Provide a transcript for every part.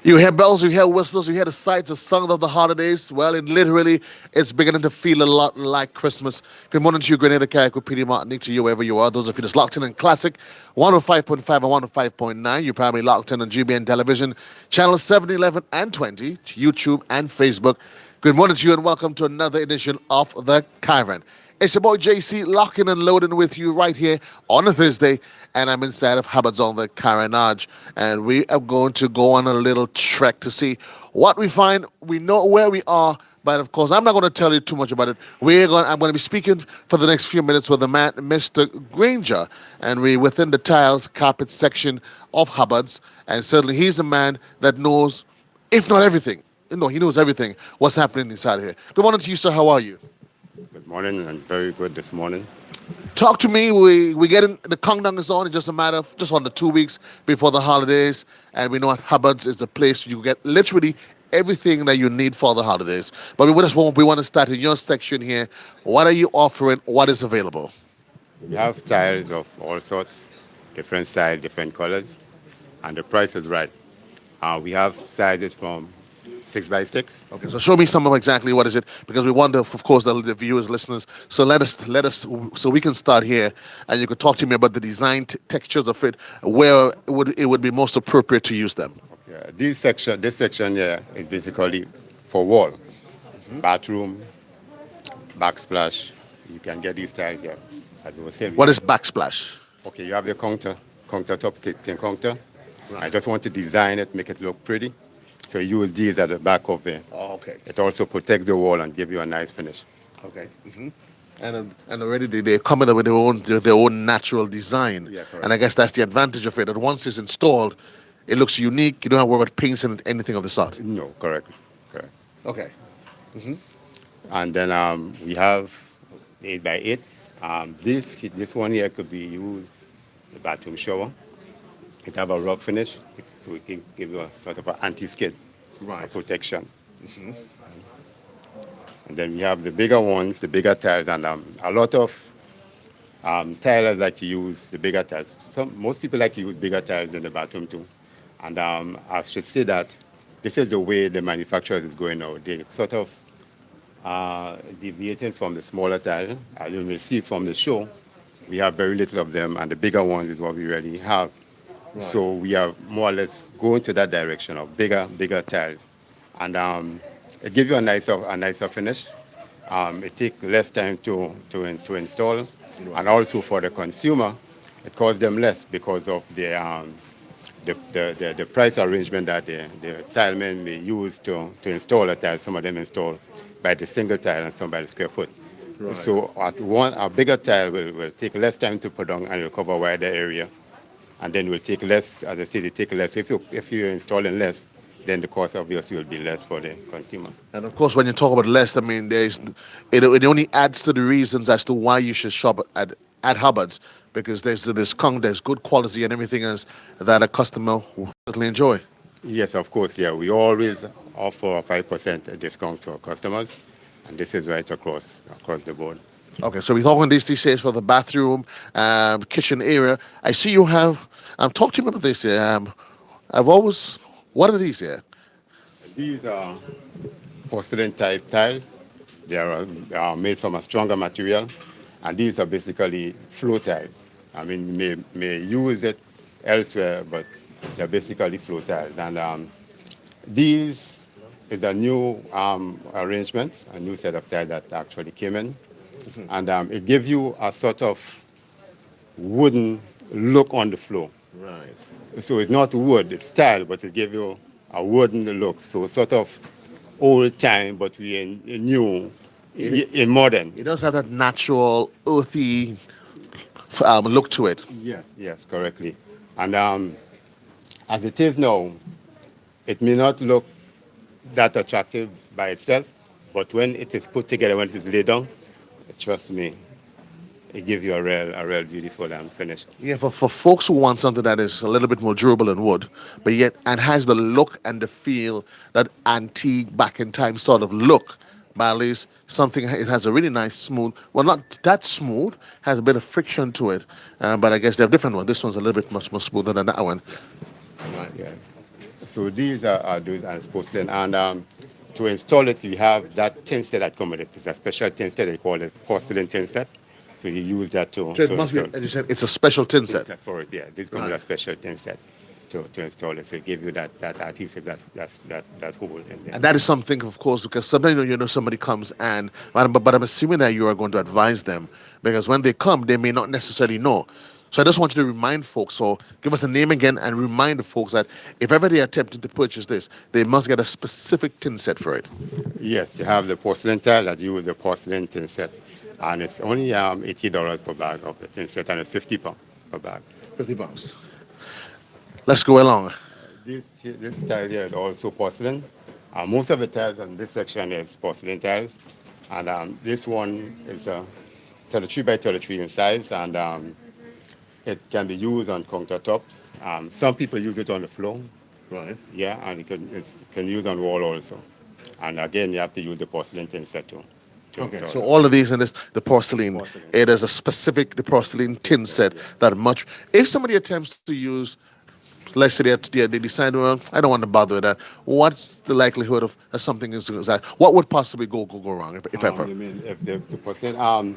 You hear bells, you hear whistles, you hear the sights, the sound of the holidays. Well, it literally, it's beginning to feel a lot like Christmas. Good morning to you, Grenada, Carrico, PD Martinique, to you, wherever you are. Those of you that's locked in Classic 105.5 and 105.9. You're probably locked in on GBN Television, channel 7, 11, and 20, YouTube and Facebook. Good morning to you, and welcome to another edition of The Caravan. It's your boy JC, locking and loading with you right here on a Thursday, and I'm inside of Hubbard's on the Carenage, and we are going to go on a little trek to see what we find. We know where we are, but of course, I'm not going to tell you too much about it. I'm going to be speaking for the next few minutes with the man, Mr. Granger, and we're within the tiles carpet section of Hubbard's, and certainly he's a man that knows, if not everything. No, he knows everything. What's happening inside here? Good morning to you, sir. How are you? Good morning, and very good this morning. Talk to me. We getting the countdown is on. It's just a matter of just under 2 weeks before the holidays, and we know at Hubbard's is the place you get literally everything that you need for the holidays. But we want to start in your section here. What are you offering? What is available? We have tiles of all sorts, different sizes, different colors, and the price is right. We have sizes from 6x6. Okay, so show me some of exactly what is it, because we want, of course, the viewers, listeners. So let us, so we can start here, and you could talk to me about the design textures of it, where it would be most appropriate to use them. Okay. This section here is basically for wall, bathroom, backsplash. You can get these tiles here, as I was saying. What is backsplash? Okay, you have the countertop kitchen counter. Right. I just want to design it, make it look pretty. So you use these at the back of it. Oh, okay. It also protects the wall and give you a nice finish. Okay. And already they come in with their own natural design. Yeah, correct. And I guess that's the advantage of it. That once it's installed, it looks unique. You don't have to worry about paints and anything of the sort. No, correct. Okay. And then we have 8x8. This one here could be used the bathroom shower. It have a rub finish, so it can give you a sort of an anti-skid protection. And then we have the bigger ones, the bigger tiles, and a lot of tilers like to use the bigger tiles. Most people like to use bigger tiles in the bathroom too. And I should say that this is the way the manufacturers is going now. They sort of deviating from the smaller tile. As you may see from the show, we have very little of them, and the bigger ones is what we really have. Right. So we are more or less going to that direction of bigger tiles, and it gives you a nicer finish. It takes less time to install, and also for the consumer, it costs them less because of the price arrangement that the tilemen may use to install a tile. Some of them install by the single tile and some by the square foot. Right. So a bigger tile will take less time to put on and will cover a wider area. And then will take less, as I said, it take less. So if you're installing less, then the cost obviously will be less for the consumer. And of course, when you talk about less, I mean, it only adds to the reasons as to why you should shop at Hubbard's, because there's the discount, there's good quality and everything else that a customer will certainly enjoy. Yes, of course, yeah. We always offer a 5% discount to our customers, and this is right across the board. Okay, so we're talking these days for the bathroom, kitchen area. I see you have. Talk to me about this here. What are these here? These are porcelain type tiles. They are made from a stronger material, and these are basically flow tiles. I mean, you may use it elsewhere, but they're basically flow tiles. And these is a new arrangement, a new set of tiles that actually came in. And it gives you a sort of wooden look on the floor. Right. So it's not wood, it's tile, but it gives you a wooden look. So sort of old time, but we in new, in modern. It does have that natural, earthy look to it. Yes, correctly. And as it is now, it may not look that attractive by itself, but when it is put together, when it is laid down, trust me, it gives you a real beautiful finish. Yeah, for folks who want something that is a little bit more durable than wood, but yet and has the look and the feel, that antique back in time sort of look, but at least something, it has a really nice smooth, well, not that smooth, has a bit of friction to it, but I guess they have different ones. This one's a little bit much more smoother than that one. Right, yeah. So these are those as porcelain. And to install it, you have that tin set that comes with it. It's a special tin set. They call it porcelain tin set. So you use that So it to must be, install as you said, it's a special tin tin set. set for it. Yeah, this comes with Right. a special tin set to install it. So it gives you that adhesive that hole in there. And that is something, of course, because sometimes somebody comes and, but I'm assuming that you are going to advise them because when they come, they may not necessarily know. So I just want you to remind folks, so give us a name again and remind the folks that if ever they are attempting to purchase this, they must get a specific tin set for it. Yes, you have the porcelain tile that use the porcelain tin set, and it's only $80 per bag of the tin set, and it's £50 per bag. £50. Let's go along. This tile here is also porcelain. Most of the tiles in this section is porcelain tiles, and this one is 33 by 33 in size, and it can be used on countertops. Some people use it on the floor, Right. yeah, and it can use on wall also. And again, you have to use the porcelain tin set to Okay, install so it. all of these in this, the porcelain, Porcelain. it is a specific, the porcelain tin set that much. If somebody attempts to use, let's say they decide, well, I don't want to bother with that. What's the likelihood of something is that? What would possibly go wrong, if ever? You mean if the porcelain,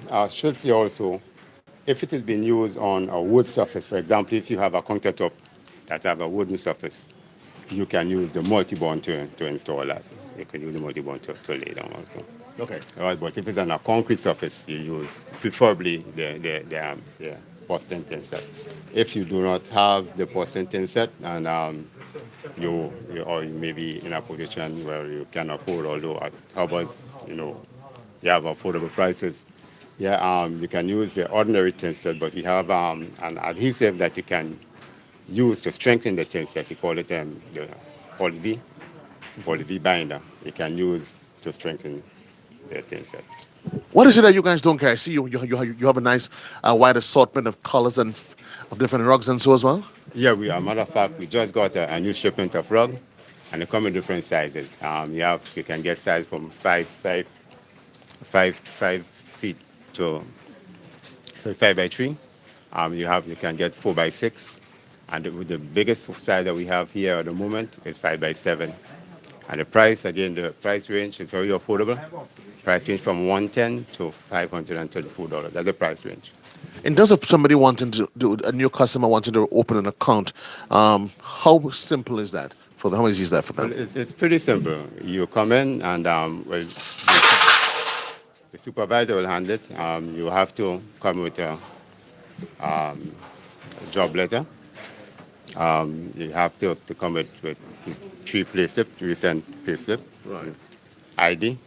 I should say also, if it is being used on a wood surface, for example, if you have a countertop that have a wooden surface, you can use the multi-bond to install that. You can use the multi-bond to lay down also. Okay. All right, but if it's on a concrete surface, you use preferably the porcelain tin set. If you do not have the porcelain tin set and you may be in a position where you can afford, although at Hubbard's, you have affordable prices. Yeah, you can use the ordinary tin set, but we have an adhesive that you can use to strengthen the tin set. We call it the poly V binder. You can use to strengthen the tin set. What is it that you guys don't carry? I see you have a nice wide assortment of colors and of different rugs and so as well. Yeah, matter of fact, we just got a new shipment of rug, and they come in different sizes. You can get size from 5 feet to 5 by 3. You can get 4 by 6, and the biggest size that we have here at the moment is 5 by 7. And the price, again, the price range is very affordable. Price range from $110 to $534. That's the price range. In terms of somebody wanting to do a new customer wanting to open an account, how simple is that for them? How easy is that for Well, them? it's pretty simple. You come in and the supervisor will handle it. You have to come with a job letter. You have to come with 3 payslip, recent payslip, Right. ID.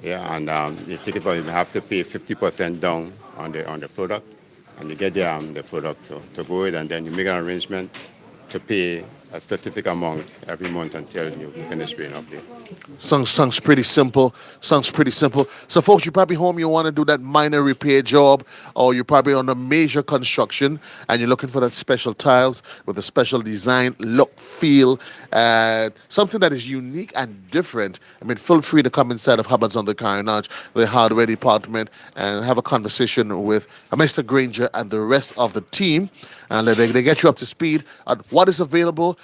Yeah, and you take it, but you have to pay 50% down on the product, and you get the product to go with, and then you make an arrangement to pay a specific amount every month until you finish paying up there. Sounds pretty simple. Sounds pretty simple. So, folks, you're probably home. You want to do that minor repair job, or you're probably on a major construction, and you're looking for that special tiles with a special design, look, feel, something that is unique and different. I mean, feel free to come inside of Hubbard's on the Carenage, the hardware department, and have a conversation with Mr. Granger and the rest of the team, and they get you up to speed on what is available.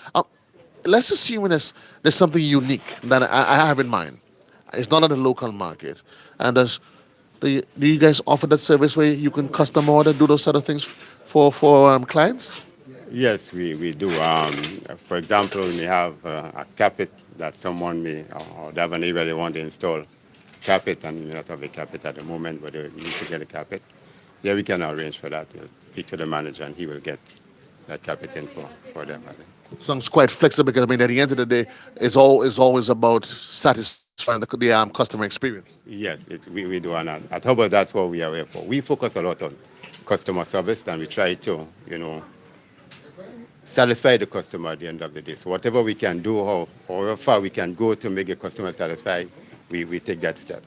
Let's assume there's something unique that I have in mind. It's not on the local market. And do you guys offer that service where you can custom order, do those sort of things for clients? Yes, we do. For example, we have a carpet that someone or they have an area they want to install carpet, and we not have a carpet at the moment, but they need to get a carpet. Yeah, we can arrange for that. You speak to the manager, and he will get that carpet in for them. Sounds quite flexible because I mean at the end of the day, it's always about satisfying the customer experience. Yes, we do. And at Hubbard, that's what we are here for. We focus a lot on customer service, and we try to, satisfy the customer at the end of the day. So whatever we can do, or however far we can go to make a customer satisfied, we take that step.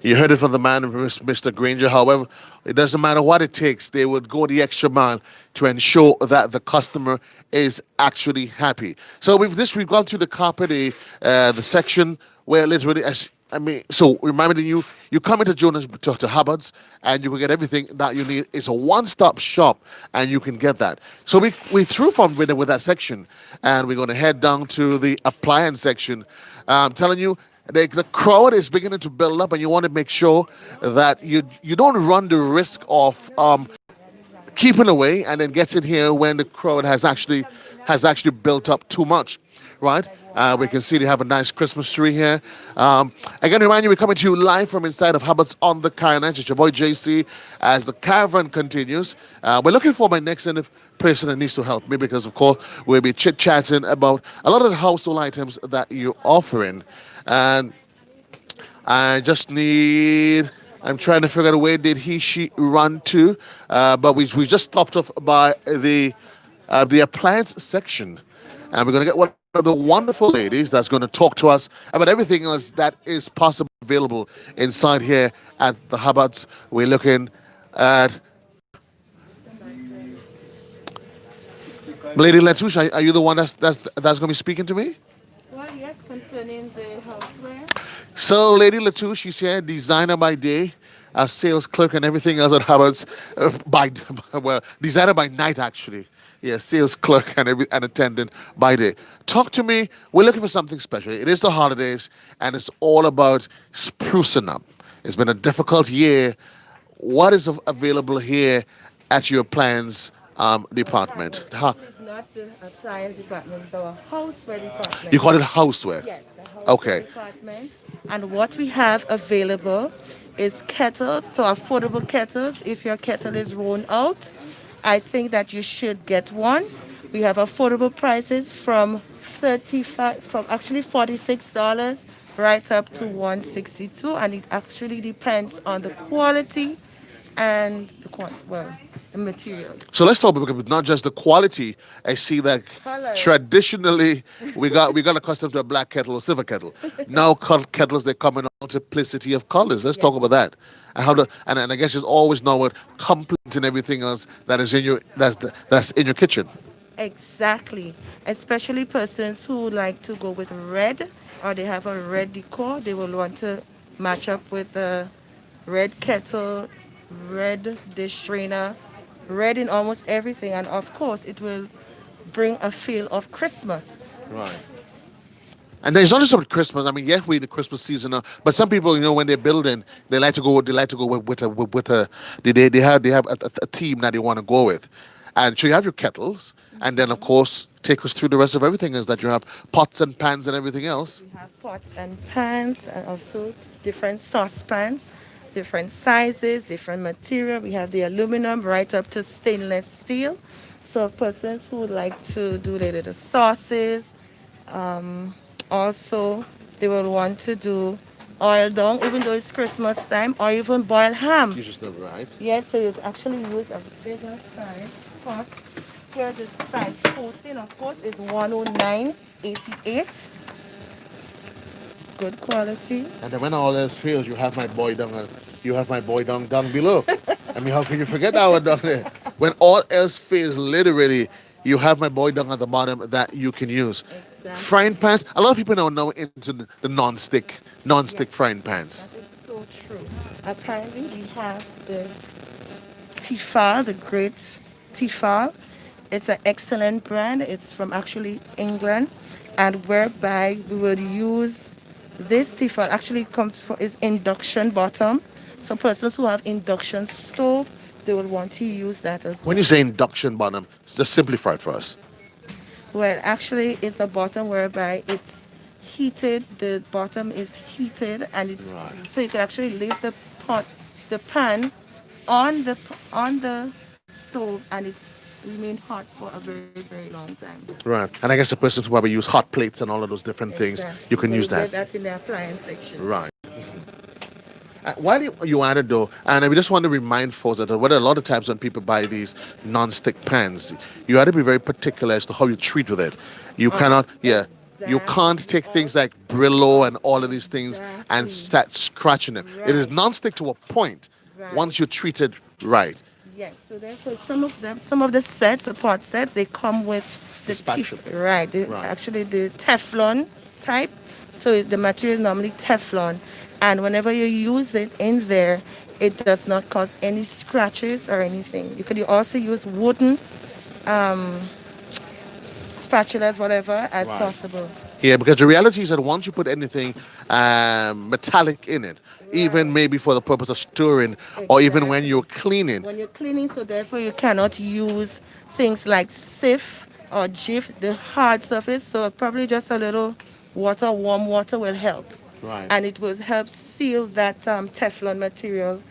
You heard it from the man, Mr. Granger. However, it doesn't matter what it takes. They would go the extra mile to ensure that the customer is actually happy. So we've gone through the carpet, the section where literally, as I mean, so reminding you, you come into Jonas to Hubbard's, and you can get everything that you need. It's a one-stop shop, and you can get that. So we threw from with that section, and we're going to head down to the appliance section. I'm telling you, the crowd is beginning to build up, and you want to make sure that you don't run the risk of keeping away and then gets in here when the crowd has actually built up too much, right? We can see they have a nice Christmas tree here. Again, remind you, we're coming to you live from inside of Hubbard's on the Carenage. It's your boy JC as the caravan continues. We're looking for my next person that needs to help me because, of course, we'll be chit-chatting about a lot of the household items that you're offering. And I just need. I'm trying to figure out where did she run to, but we just stopped off by the appliance section, and we're going to get one of the wonderful ladies that's going to talk to us about everything else that is possible available inside here at the Hubbards. We're looking at Lady Latouche. Are you the one that's going to be speaking to me? Well, yes, concerning the houseware. So, Lady Latouche, she's here, designer by day, a sales clerk and everything else at Hubbard's by well, designer by night actually. Yeah, sales clerk and attendant by day. Talk to me. We're looking for something special. It is the holidays, and it's all about sprucing up. It's been a difficult year. What is available here at your plans department? It's not the appliance department, it's our houseware department. You call it houseware? Yes, the houseware Okay. department. And what we have available is kettles, so affordable kettles. If your kettle is worn out, I think that you should get one. We have affordable prices from 35, from actually $46 right up to 162, and it actually depends on the quality and the material. So let's talk about not just the quality. I see that Color. traditionally we got accustomed to a black kettle or silver kettle. Now kettles they come in a multiplicity of colors. Let's talk about that. And how to and I guess it's always now what complementing everything else that is in your that's in your kitchen. Exactly. Especially persons who like to go with red or they have a red decor, they will want to match up with the red kettle, red dish strainer, red in almost everything. And of course, it will bring a feel of Christmas. Right. And there's not just about Christmas. I mean, yeah, we're in the Christmas season now, but some people, when they're building, they like to go with a they have a theme that they want to go with, and so you have your kettles, and then of course take us through the rest of everything is that you have pots and pans and everything else. We have pots and pans and also different saucepans, different sizes, different material. We have the aluminum right up to stainless steel. So persons who would like to do the little sauces, also they will want to do oil down, even though it's Christmas time, or even boiled ham. You just never right. Yes, so you actually use a bigger size pot. Here the size 14, of course, is 109.88. Good quality. And then when all else fails, you have my boy down. You have my boy down below. I mean, how can you forget that one down there? When all else fails, literally, you have my boy down at the bottom that you can use. Exactly. Frying pans. A lot of people now into the non-stick frying pans. That is so true. Apparently, we have the Tefal, the great Tefal. It's an excellent brand. It's from actually England, and whereby we would use this Tefal. Actually, comes for is induction bottom. So persons who have induction stove, they will want to use that as well. When you say induction bottom, just simplify it for us. Well, actually, it's a bottom whereby it's heated. The bottom is heated, and it's Right. so you can actually leave the pan on the stove, and it's remain hot for a very very long time. Right. And I guess the person who probably use hot plates and all of those different things, Exactly. you can So use that. get that in the appliance section. Right. While you at it though, and we just want to remind folks that what a lot of times when people buy these non-stick pans, you have to be very particular as to how you treat with it. You cannot, you can't take things like Brillo and all of these things and Exactly. start scratching them. It is Right. non-stick to a point Right. once you treat it right. Yes, so therefore some of the sets, the pot sets, they come with the spatula. right, Right. actually the Teflon type. So the material is normally Teflon, and whenever you use it in there, it does not cause any scratches or anything. You could also use wooden um, spatulas, whatever, as Right. possible. Yeah, because the reality is that once you put anything metallic in it, even Right. maybe for the purpose of stirring or even when you're Exactly. cleaning, When you're cleaning, so therefore you cannot use things like sieve or jiff, the hard surface. So probably just a little water, warm water will help. right? And it will help seal that Teflon material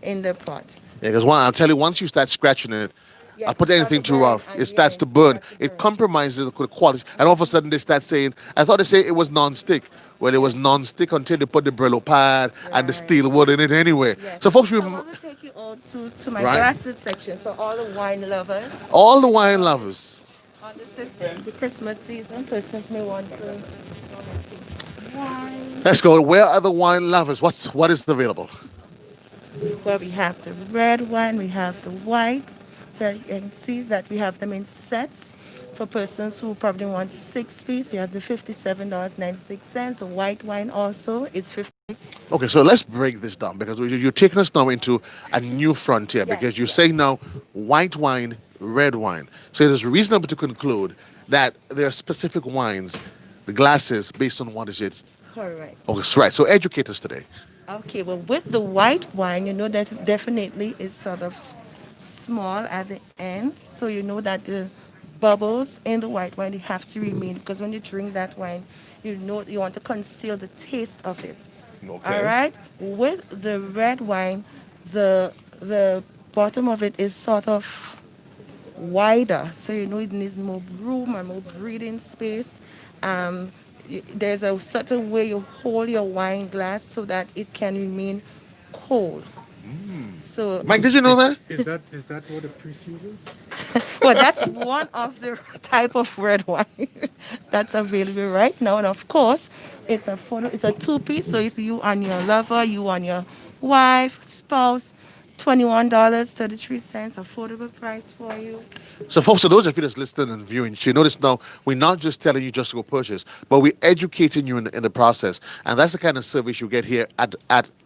in the pot. Yeah, because I'll tell you, once you start scratching it, I Yes, it put starts to anything too burn, rough, it and yeah, starts it to burn. starts to It burn. compromises the quality. And all of a sudden they start saying, I thought they say it was non-stick. Well, it was non-stick until they put the Brillo pad and the Right. steel wood in it anyway. Yes. So folks, So I want to take you all to my right? glasses section. So all the wine lovers, All the wine lovers. on the Christmas season, persons may want to wine. Let's go. Where are the wine lovers? What is available? Well, we have the red one, we have the white. So you can see that we have them in sets. For persons who probably want 6 piece, you have the $57.96. The white wine also is 50. Okay, so let's break this down because you're taking us now into a new frontier Yes, because you're yes. saying now white wine, red wine. So it is reasonable to conclude that there are specific wines, the glasses, based on what is it. Correct. Okay, so right. So educate us today. Okay, well, with the white wine, you know that definitely is sort of small at the end. So you know that the bubbles in the white wine, they have to remain because when you drink that wine, you know you want to conceal the taste of it. All Okay. right. With the red wine, the bottom of it is sort of wider, so you know it needs more room and more breathing space. There's a certain way you hold your wine glass so that it can remain cold. So, Mike, did you know that? Is that what a pre-seasons? well, that's one of the type of red wine that's available right now. And of course, it's a 2 piece. So if you and your lover, you and your wife, spouse, $21.33, affordable price for you. So, folks, to those of you that's listening and viewing, you notice now we're not just telling you just to go purchase, but we're educating you in the process. And that's the kind of service you get here at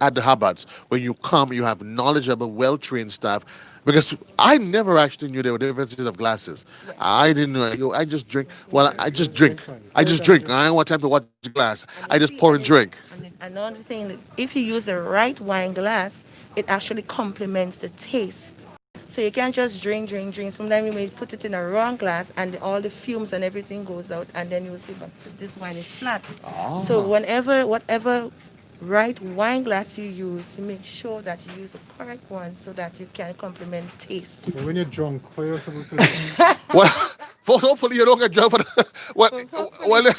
the Hubbards. When you come, you have knowledgeable, well trained staff. Because I never actually knew there were differences of glasses. I didn't know. I just drink. Well, I just drink. I just drink. I don't want time to watch the glass. I just pour and drink. Another thing, that if you use the right wine glass, it actually complements the taste. So you can't just drink, drink, drink. Sometimes you may put it in a wrong glass and all the fumes and everything goes out, and then you will see, but this wine is flat. So whatever right wine glass you use, you make sure that you use the correct one so that you can complement taste. But when you're drunk, what are you supposed to do? Well, hopefully you don't get drunk. Well, well,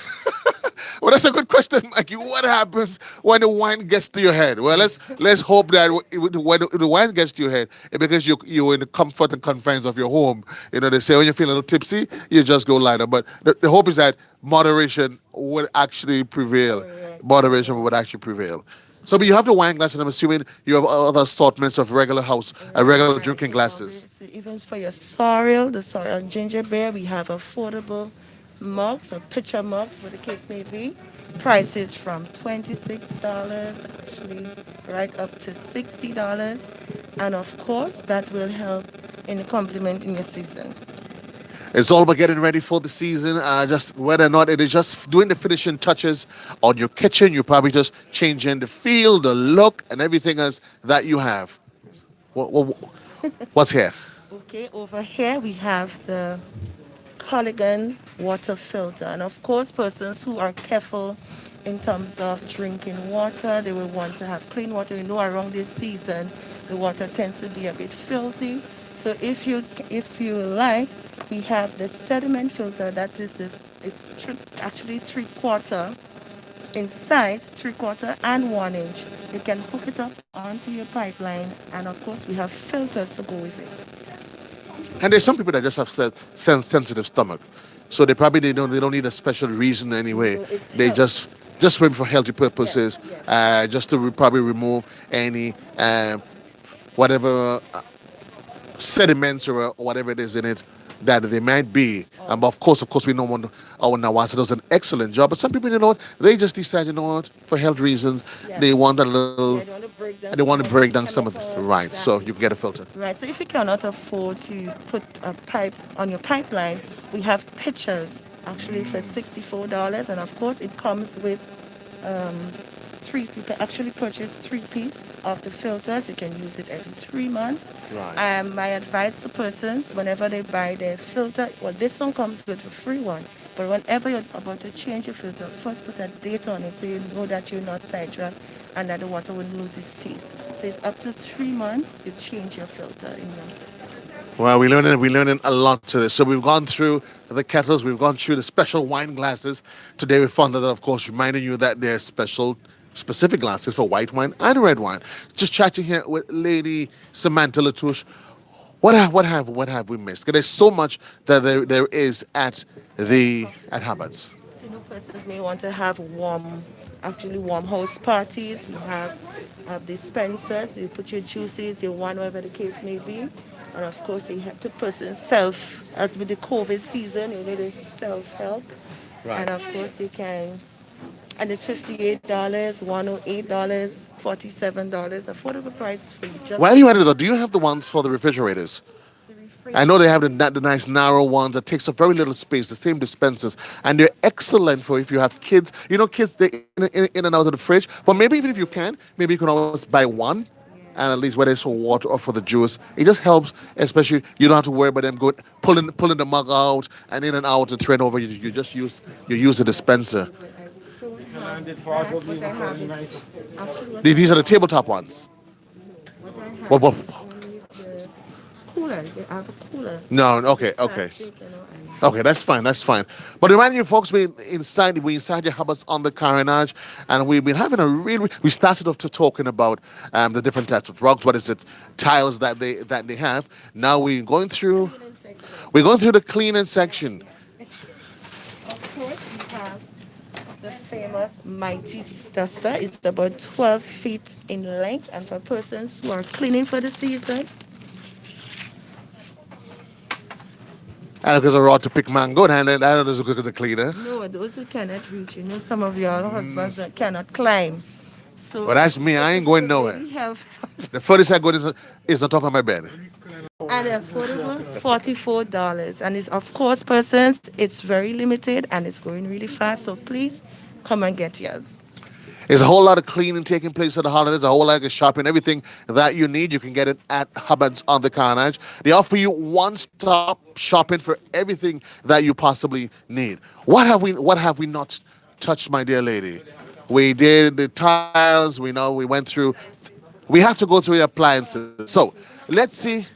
well, that's a good question, Mikey. What happens when the wine gets to your head? Well, let's hope that when the wine gets to your head, because you're in the comfort and confines of your home. You know, they say when you feel a little tipsy, you just go lighter. But the hope is that moderation would actually prevail. Correct. Moderation would actually prevail. So, but you have the wine glass, and I'm assuming you have other assortments of regular Right. drinking glasses. Even for your sorrel, the sorrel ginger beer, we have affordable mugs or pitcher mugs, what the case may be. Prices from $26, actually, right up to $60. And of course, that will help in complementing your season. It's all about getting ready for the season. Just whether or not it is just doing the finishing touches on your kitchen, you're probably just changing the feel, the look, and everything else that you have. What, what's here? Okay, over here we have the Culligan water filter. And of course, persons who are careful in terms of drinking water, they will want to have clean water. You know, around this season, the water tends to be a bit filthy. So if you like, we have the sediment filter that actually 3/4 in size, 3/4 and 1 inch. You can hook it up onto your pipeline, and of course, we have filters to go with it. And there's some people that just have sensitive stomach, so they don't need a special reason anyway. So it's They health. just for healthy Yes, purposes, yes. just to probably remove any whatever sediments or whatever it is in it that they might be. But of course, we know our Nawasa does an excellent job. But some people, you know what, they just decide, you know what, for health reasons, Yes. they want a little, Yeah, they want to break and down they want some to of break the down some of the, chemicals. right. So you Exactly. can get a filter. Right. So if you cannot afford to put a pipe on your pipeline, we have pitchers actually for $64, and of course it comes with um, three. You can actually purchase 3 piece of the filters. You can use it every 3 months. Right. My advice to persons whenever they buy their filter, well, this one comes with a free one, but whenever you're about to change your filter, first put a date on it so you know that you're not sidetracked and that the water will lose its taste. So it's up to 3 months you change your filter in your. Well, we're learning a lot today. So we've gone through the kettles, we've gone through the special wine glasses. Today we found out that, of course, reminding you that there's special, specific glasses for white wine and red wine. Just chatting here with Lady Samantha Latouche. What have we missed? 'Cause there's so much that there is at Hubbard's. So, persons may want to have actually warm house parties. We have dispensers. You put your juices, your wine, whatever the case may be. And of course, you have to person self, as with the COVID season, you need a self-help. Right. And of course, you can, and it's $58, $108, $47, affordable price for you. Just While you at it though, do you have the ones for the refrigerators? the I know they have the nice narrow ones that takes up very little space, the same dispensers, and they're excellent for if you have kids. You know, kids they in and out of the fridge. But maybe even if you can, maybe you can always buy one, and at least whether it's for water or for the juice, it just helps. Especially you don't have to worry about them going pulling the mug out and in and out and turn over. You just use the dispenser. And it probably very nice. These are the tabletop ones. What? only the cooler. They have a cooler. No, okay. Plastic, and Okay, that's fine. That's fine. But reminding you, folks, we inside your Hubbards on the Carenage, and we've been having a real. We started off to talking about the different types of rugs. What is it? Tiles that they have. Now we're going through the cleaning section. of course, we have the famous Mighty Duster. It's about 12 feet in length, and for persons who are cleaning for the season, And because a rod to pick mango, and then I know there's a good cleaner. no, those who cannot reach, some of your husbands that cannot climb. So, But that's me. I ain't going nowhere. really help. The furthest I go is on top of my bed. And affordable, $44. And it's, of course, persons, it's very limited and it's going really fast. So please come and get yours. There's a whole lot of cleaning taking place at the holidays, a whole lot of shopping, everything that you need. You can get it at Hubbard's on the Carenage. They offer you one-stop shopping for everything that you possibly need. What have we not touched, my dear lady? We did the tiles, we went through. We have to go through the appliances. So let's see.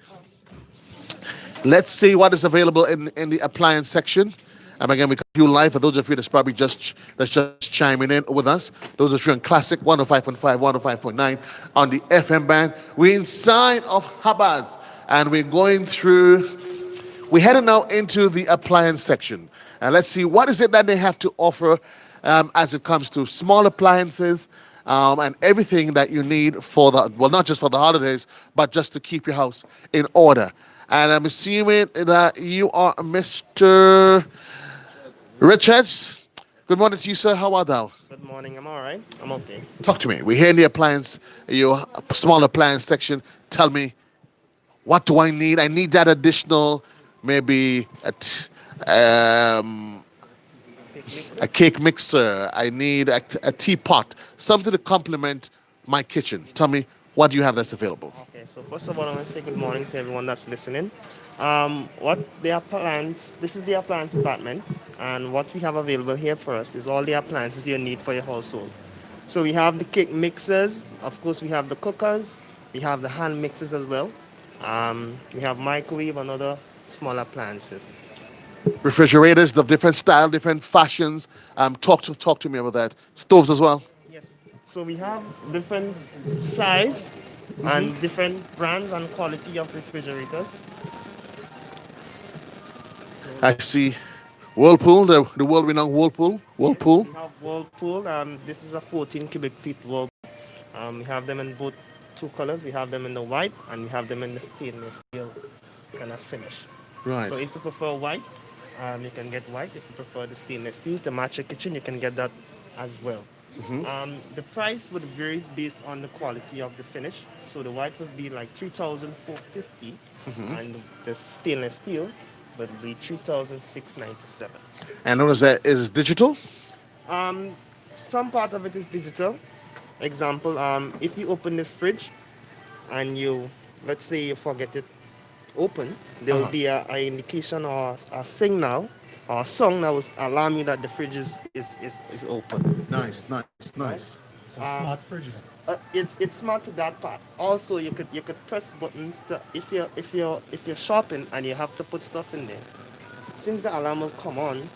Let's see what is available in the appliance section. And again, we come to you live for those of you that's just chiming in with us. Those of you on Classic 105.5, 105.9 on the FM band. We're inside of Hubbard's and we're going through. We're heading now into the appliance section. And let's see what is it that they have to offer as it comes to small appliances and everything that you need for not just for the holidays, but just to keep your house in order. And I'm assuming that you are Mr. Richards. Good morning to you, sir. How are thou? Good morning. I'm all right. I'm okay. Talk to me. We're here in the appliance, your small appliance section. Tell me, what do I need? I need that additional, maybe a cake mixer. I need a teapot, something to complement my kitchen. Tell me, what do you have that's available? Okay. So first of all, I want to say good morning to everyone that's listening. This is the appliance department, and what we have available here for us is all the appliances you need for your household. So we have the cake mixers. Of course, we have the cookers. We have the hand mixers as well. We have microwave and other small appliances. Refrigerators of different style, different fashions. Talk to me about that. Stoves as well. Yes. So we have different size and different brands and quality of refrigerators. I see Whirlpool, the world-renowned Whirlpool. Whirlpool. We have Whirlpool. This is a 14 cubic feet Whirlpool. We have them in both two colors. We have them in the white and we have them in the stainless steel kind of finish. Right. So if you prefer white, you can get white. If you prefer the stainless steel to match your kitchen, you can get that as well. The price would vary based on the quality of the finish. So the white would be like 3,450, and the stainless steel would be 3,697. And notice that is digital. Um, some part of it is digital. Example, if you open this fridge and you, let's say you forget it open, there will be a indication or a signal or a song that will alarm you that the fridge is open. Nice, nice, Right? nice. It's a smart fridge. It's smart to that part. Also, you could press buttons to, if you're shopping and you have to put stuff in there. Since the alarm will come on,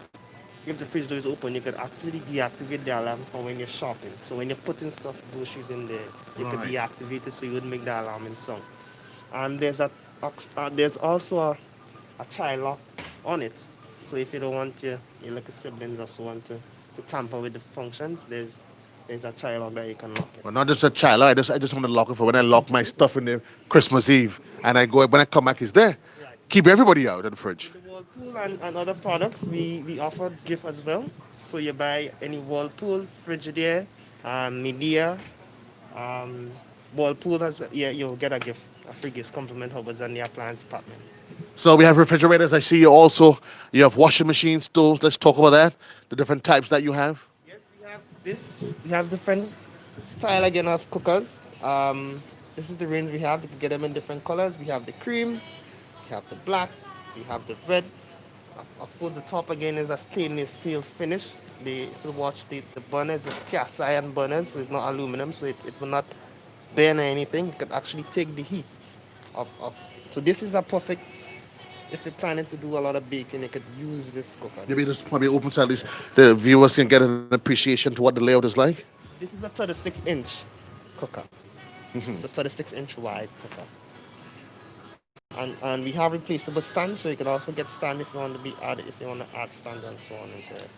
if the fridge door is open, you could actually deactivate the alarm for when you're shopping. So when you're putting stuff, groceries in there, you could Right. deactivate it so you wouldn't make the alarm in song. And there's also a child lock on it. So if you don't want your little siblings also want to tamper with the functions, there's a child lock that you can lock it. Well, not just a child. I just want to lock it for when I lock my stuff in there Christmas Eve, and I go when I come back, it's there. Right. Keep everybody out of the fridge. The Whirlpool and other products, we offer gift as well. So you buy any Whirlpool, Frigidaire, Midea, Whirlpool as well. Yeah, you'll get a gift, a free gift compliment Hubbards and the Appliance Department. So we have refrigerators. I see you have washing machines, stoves. Let's talk about that. The different types that you have. Yes, we have this. We have different style again of cookers. This is the range we have. You can get them in different colors. We have the cream, we have the black, we have the red. Of course, the top again is a stainless steel finish. If you watch the burners, is cast iron burners, so it's not aluminum, so it will not burn or anything. You could actually take the heat of. So this is a perfect. If you're planning to do a lot of baking, you could use this cooker. Maybe just probably open so at least the viewers can get an appreciation to what the layout is like. This is a 36-inch cooker. It's a 36-inch wide cooker. And we have replaceable stands, so you can also get stand if you want to add stands and so on into it.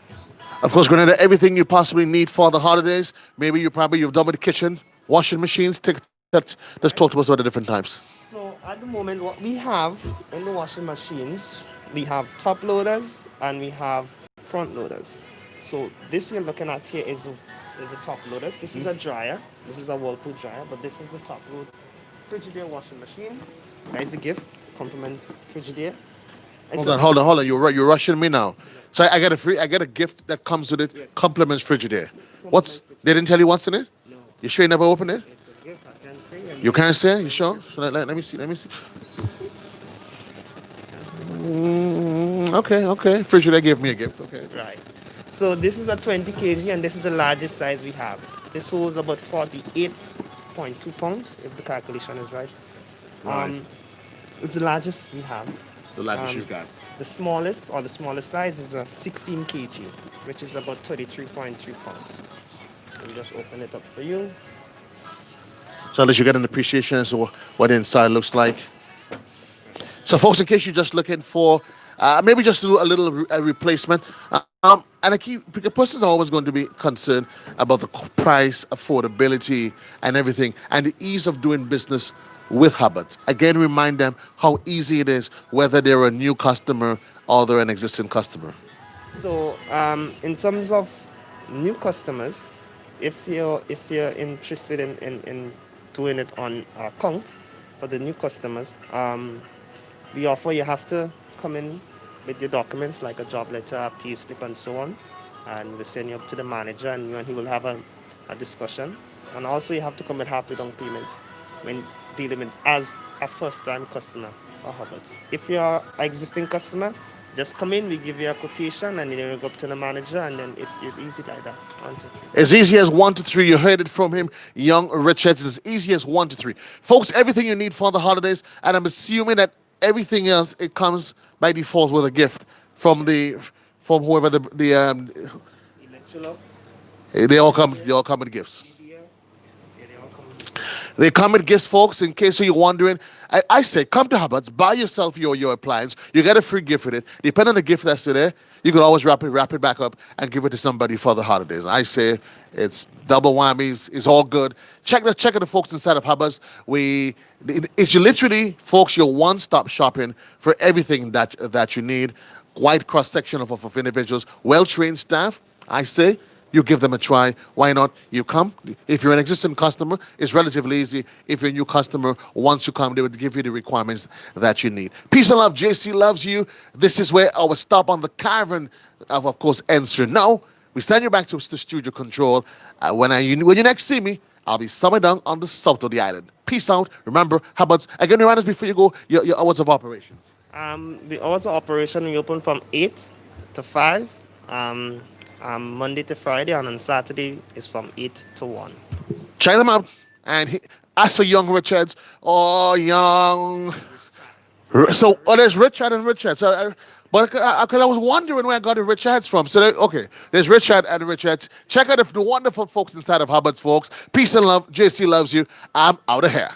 Of course, Grenada, everything you possibly need for the holidays. Maybe you've done with the kitchen, washing machines. Just talk to us about the different types. So at the moment, what we have in the washing machines, we have top loaders and we have front loaders. So this you're looking at here is the top loaders. This is a dryer. This is a Whirlpool dryer, but this is the top load Frigidaire washing machine. That is a gift. Compliments Frigidaire. Hold on. You're rushing me now. So I get a gift that comes with it. Yes. Compliments Frigidaire. They didn't tell you what's in it? No, You sure you never opened it? it's a gift. I can't say. You can't say? You sure? So let me see. Okay. Frigidaire gave me a gift. Okay. Right. So this is a 20 kg and this is the largest size we have. This holds about 48.2 pounds, if the calculation is right. Right. It's the largest we have. The largest Um, you've got. The smallest size is a 16 kg, which is about 33.3 pounds. Let me just open it up for you. So at least you get an appreciation as to what the inside looks like. So folks, in case you're just looking for maybe just do a little replacement, and because persons are always going to be concerned about the price, affordability, and everything, and the ease of doing business with Hubbard. Again, remind them how easy it is, whether they're a new customer or they're an existing customer. So in terms of new customers, if you're interested in doing it on account for the new customers, we offer you have to come in with your documents like a job letter, a pay slip, and so on, and we'll send you up to the manager, and you and he will have a discussion. And also you have to come with half the down payment when dealing with as a first-time customer of Hubbard's. If you're an existing customer, just come in, we give you a quotation, and then you go up to the manager, and then it's easy like that. As easy as 1 to 3. You heard it from him, Young Richards. It's as easy as 1 to 3. Folks, everything you need for the holidays, and I'm assuming that everything else, it comes by default with a gift from whoever the Electrolux. they all come with gifts. Yeah, they all come. They come with gifts, folks. In case you're wondering, I say come to Hubbard's, buy yourself your appliance. You get a free gift with it. Depending on the gift that's there, you can always wrap it back up and give it to somebody for the holidays. I say it's double whammies. It's all good. Check out the folks inside of Hubbard's. It's literally, folks, your one-stop shopping for everything that you need. Wide cross section of individuals, well-trained staff. I say you give them a try. Why not? You come. If you're an existing customer, it's relatively easy. If you're a new customer, once you come, they would give you the requirements that you need. Peace and love. JC loves you. This is where our stop on the Caravan, of course, ends for now. We send you back to the studio control. When you next see me, I'll be somewhere down on the south of the island. Peace out. Remember, Hubbard's. Again, remind us before you go your hours of operation. The hours of operation, we open from 8 to 5. Monday to Friday, and on Saturday is from 8 to 1. Check them out. And as for young Richards, young. So, there's Richard and Richard. So, because I was wondering where I got the Richards from. So, there's Richard and Richard. Check out the wonderful folks inside of Hubbard's, folks. Peace and love. JC loves you. I'm out of here.